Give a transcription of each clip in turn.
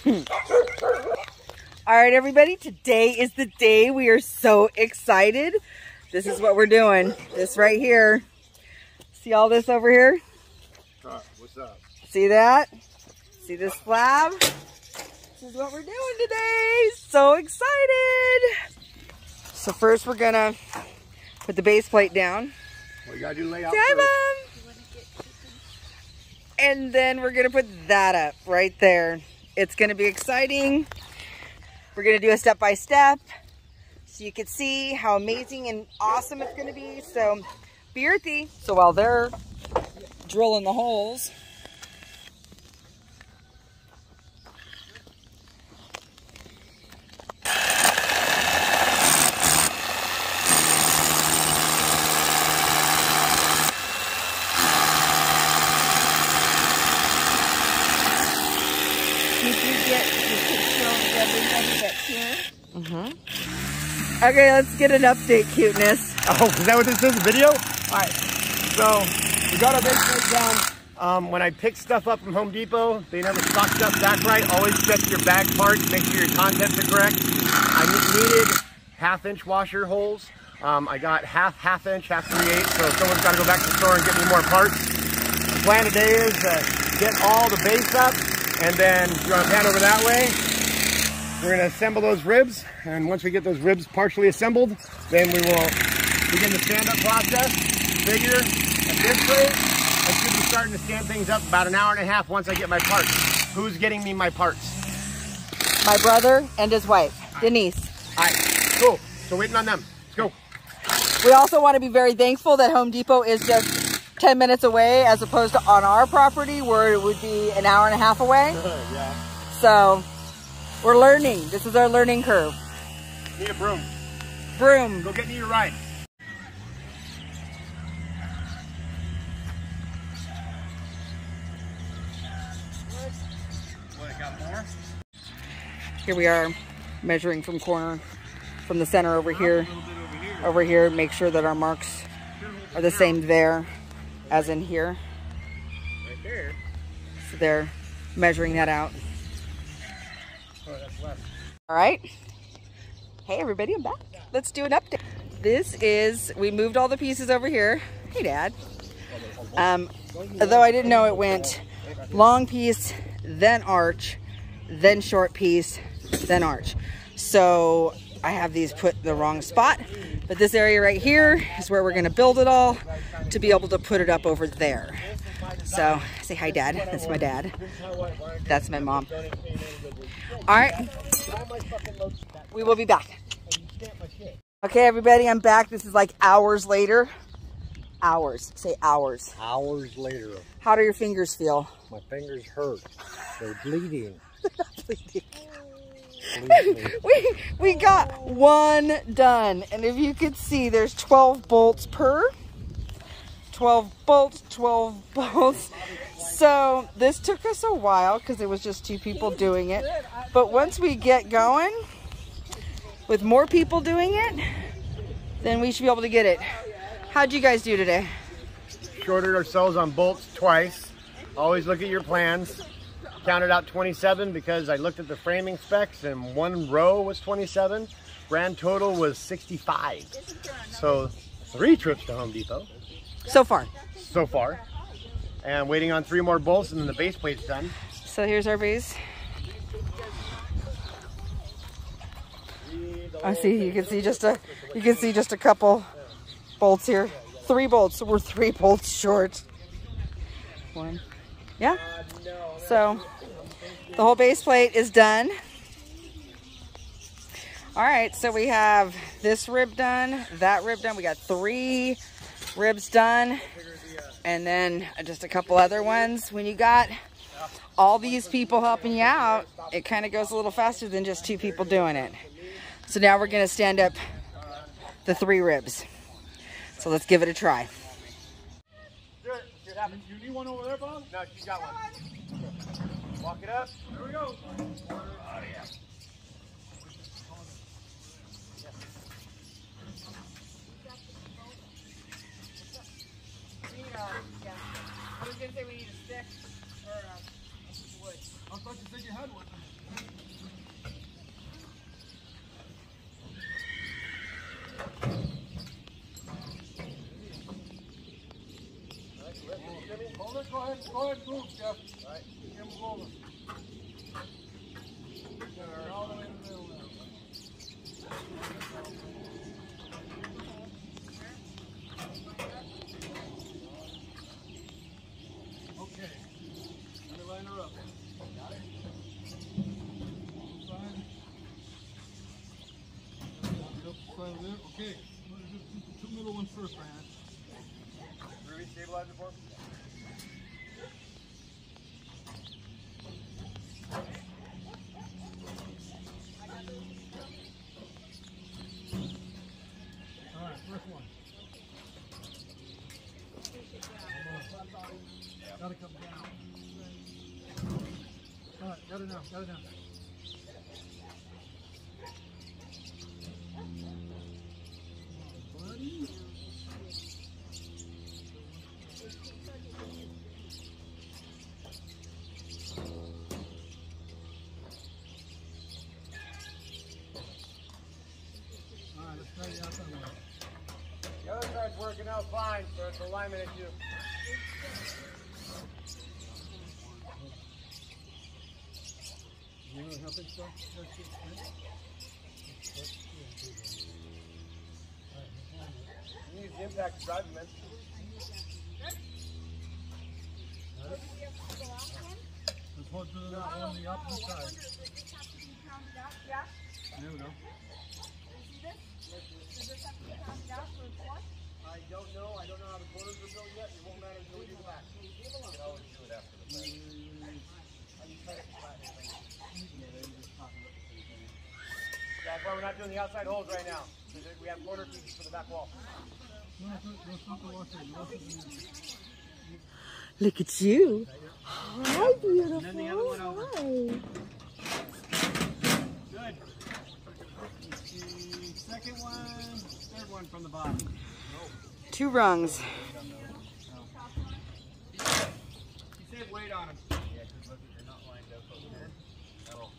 All right, everybody, today is the day. We are so excited. This is what we're doing. This right here. See all this over here? What's up? See that? See this slab? This is what we're doing today. So excited. So first we're gonna put the base plate down. Well, you gotta do layout Say hi, first. Mom. And then we're gonna put that up right there. It's gonna be exciting. We're gonna do a step-by-step so you can see how amazing and awesome it's gonna be. So be earthy. So while they're drilling the holes, okay, let's get an update, cuteness. Oh, is that what this is, a video? All right, so we got our base plate down. When I pick stuff up from Home Depot, they never stock stuff back right. Always check your bag parts, make sure your contents are correct. I needed 1/2-inch washer holes. I got half inch, half 3/8, so someone's got to go back to the store and get me more parts. The plan today is to get all the base up, and then you're going to pan over that way. We're going to assemble those ribs, and once we get those ribs partially assembled, then we will begin the stand-up process. Figure at this rate, I should be starting to stand things up about 1.5 hours once I get my parts. Who's getting me my parts? My brother and his wife, Denise. All right, cool. So waiting on them. Let's go. We also want to be very thankful that Home Depot is just 10 minutes away as opposed to on our property where it would be 1.5 hours away. Yeah. So we're learning. This is our learning curve. Need a broom. Broom. Go get me your ride. What, got more? Here we are measuring from the center over here, make sure that our marks are the same there as in here. Right there. So they're measuring that out. Oh, that's left. All right. Hey everybody, I'm back. Let's do an update. We moved all the pieces over here. Hey Dad. Although I didn't know it went long piece, then arch, then short piece, then arch. So I have these put the wrong spot, but this area right here is where we're gonna build it all to be able to put it up over there. So say hi Dad, that's my dad. That's my mom. All right, we will be back. Okay everybody, I'm back. This is like hours later. Hours, say hours. Hours later. How do your fingers feel? My fingers hurt. They're bleeding. Bleeding. We got one done, and if you could see, there's 12 bolts per. 12 bolts, 12 bolts. So this took us a while because it was just 2 people doing it. But once we get going with more people doing it, then we should be able to get it. How'd you guys do today? Shorted ourselves on bolts twice. Always look at your plans. Counted out 27 because I looked at the framing specs and one row was 27. Grand total was 65. So 3 trips to Home Depot. So far. So far. And waiting on 3 more bolts and then the base plate's done. So here's our base. I see, you can see just a couple bolts here. 3 bolts, so we're 3 bolts short. 1. Yeah. So the whole base plate is done. All right, so we have this rib done, that rib done. We got 3 ribs done, and then just a couple other ones. When you got all these people helping you out, it kind of goes a little faster than just 2 people doing it. So now we're gonna stand up the 3 ribs. So let's give it a try. You need one over there, Bob? No, she's got one. Walk it up. There we go. Oh, yeah. Yeah. I was gonna say we need a stick or a piece of wood. I thought you said you had one. Go ahead, move, Jeff. All right. Give him over. All the way in the middle now. Okay. Let me line her up. Got it? Fine. Okay. Two middle ones first, Ryan. Ruby, stabilize it for me. First one. Gotta come down. All right, got it now, got it now. Buddy. All right, let's try the outside one. The other side's working out fine, so it's alignment issue. You want to help it, sir? You use the impact to drive them in. Let's hold to on the opposite side. There we go. I don't know. I don't know how the corners are built yet. It won't matter until we do the back. You can always do it after the fact. That's why we're not doing the outside holes right now. Because we have corner pieces for the back wall. Look at you. Hi, beautiful. Hi. Good. Second one, third one from the bottom. 2 rungs. You save weight on them. Yeah, because look, you're not lined up over there. That'll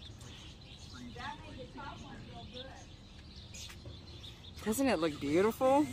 That made the top one feel good. Doesn't it look beautiful?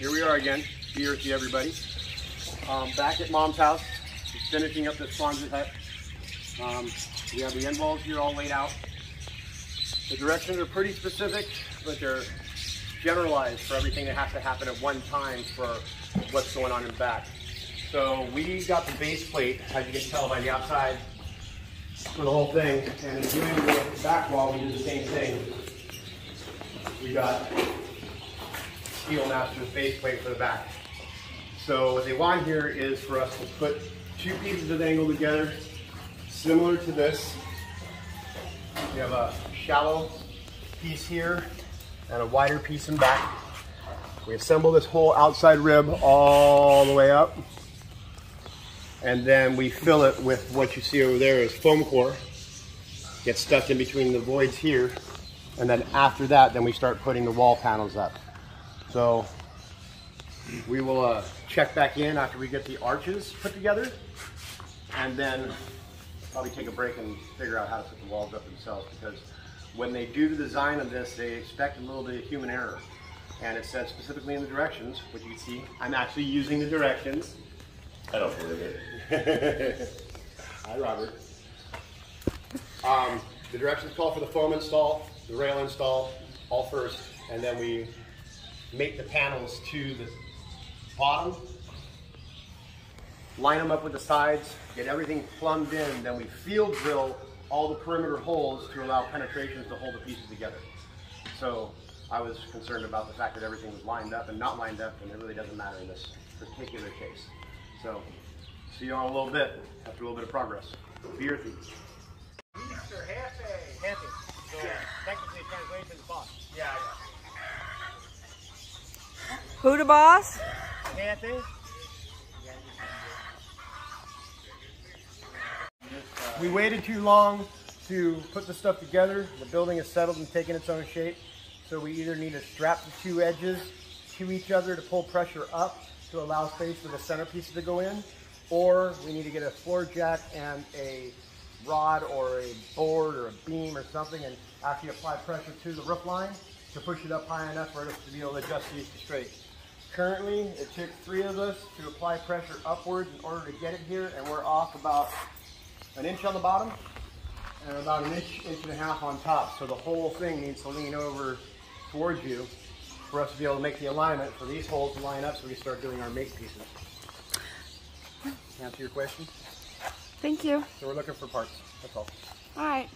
here we are again. Be earthy, everybody. Back at Mom's house, just finishing up this Quonset hut. We have the end walls here all laid out. The directions are pretty specific, but they're generalized for everything that has to happen at one time for what's going on in back. So we got the base plate, as you can tell by the outside, for the whole thing. And in doing the back wall, we did the same thing. We got Steelmaster's base plate for the back. So what they want here is for us to put two pieces of angle together, similar to this. We have a shallow piece here and a wider piece in back. We assemble this whole outside rib all the way up, and then we fill it with what you see over there is foam core. Gets stuck in between the voids here, and then after that, then we start putting the wall panels up. So we will check back in after we get the arches put together, and then probably take a break and figure out how to put the walls up themselves, because when they do the design of this, they expect a little bit of human error. And it says specifically in the directions, which you can see, I'm actually using the directions. I don't believe it. Hi, Robert. The directions call for the foam install, the rail install, all first, and then we make the panels to the bottom, line them up with the sides, get everything plumbed in, then we field drill all the perimeter holes to allow penetrations to hold the pieces together. So I was concerned about the fact that everything was lined up and not lined up, and it really doesn't matter in this particular case. So see you all in a little bit after a little bit of progress. Be earthy. Happy. So technically translation is boss. Yeah. Who the boss? Happy. We waited too long to put the stuff together. The building is settled and taking its own shape. So we either need to strap the two edges to each other to pull pressure up to allow space for the centerpieces to go in, or we need to get a floor jack and a rod or a board or a beam or something and actually apply pressure to the roof line to push it up high enough for us to be able to adjust these to straight. Currently, it took 3 of us to apply pressure upwards in order to get it here, and we're off about an inch on the bottom and about an inch and a half on top. So the whole thing needs to lean over towards you for us to be able to make the alignment for these holes to line up so we can start doing our make pieces. Answer your question? Thank you. So we're looking for parts, that's all. All right.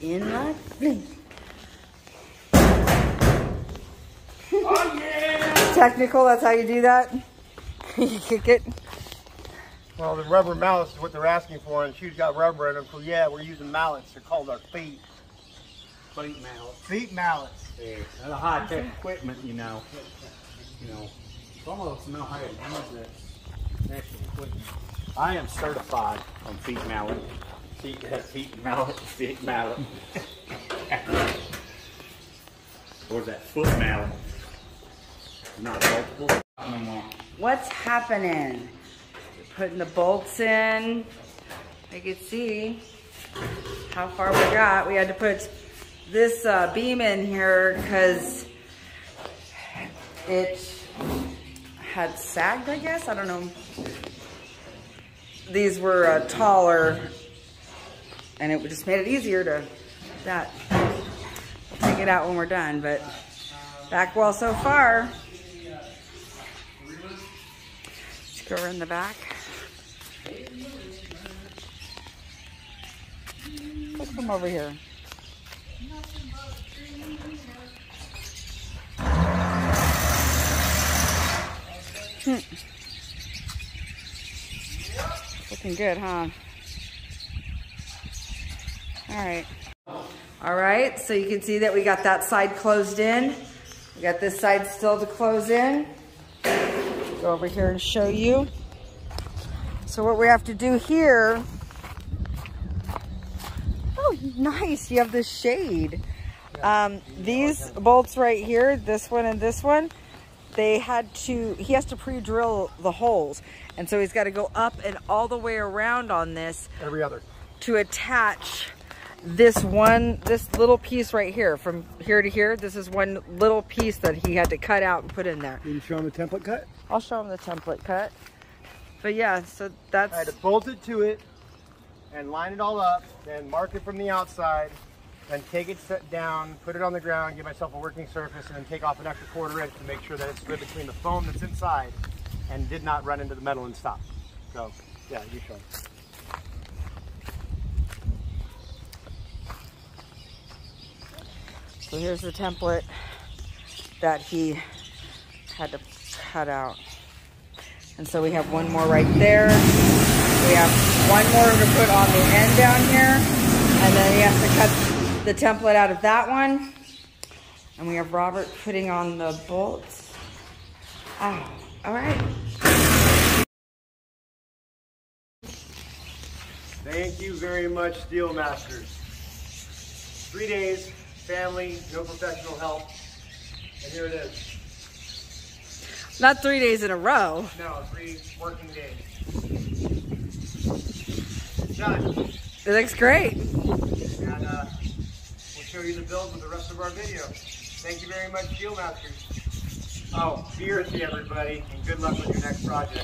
In my blink. Oh yeah! Technical, that's how you do that? You kick it? Well, the rubber mallets is what they're asking for, and she's got rubber in them, so yeah, we're using mallets. They're called our feet. Feet mallets. Feet mallets. Yeah, that's a high-tech equipment, you know. Some of us know how to use that actual equipment. I am certified on feet mallet. Feet mallet, feet mallet. Or is that foot mallet? Not multiple. No more. What's happening? Putting the bolts in. I can see how far we got. We had to put this beam in here because it had sagged, I guess. I don't know. These were taller, and it just made it easier to that. We'll take it out when we're done, but back wall so far. Let's go around the back. Let's come over here. Looking good, huh? All right, so you can see that we got that side closed in. We got this side still to close in. Go over here and show you. So what we have to do here, oh nice, you have the shade. These bolts right here, this one and this one, he has to pre-drill the holes. And so he's got to go up and all the way around on this. Every other. To attach this little piece right here, from here to here. This is one little piece that he had to cut out and put in there. Can you show him the template cut? I'll show him the template cut. But yeah, so that's... I had to bolt it to it and line it all up, then mark it from the outside, then take it set down, put it on the ground, give myself a working surface, and then take off an extra 1/4 inch to make sure that it's slid between the foam that's inside and did not run into the metal and stop. So, yeah, you show him. So here's the template that he had to cut out. And so we have one more right there. We have one more to put on the end down here. And then he has to cut the template out of that one. And we have Robert putting on the bolts. Oh, all right. Thank you very much, Steelmasters. 3 days, family, no professional help, and here it is. Not 3 days in a row. No, 3 working days. It's done. It looks great. And we'll show you the build with the rest of our video. Thank you very much, Steelmasters. Oh, be earthy, everybody, and good luck with your next project.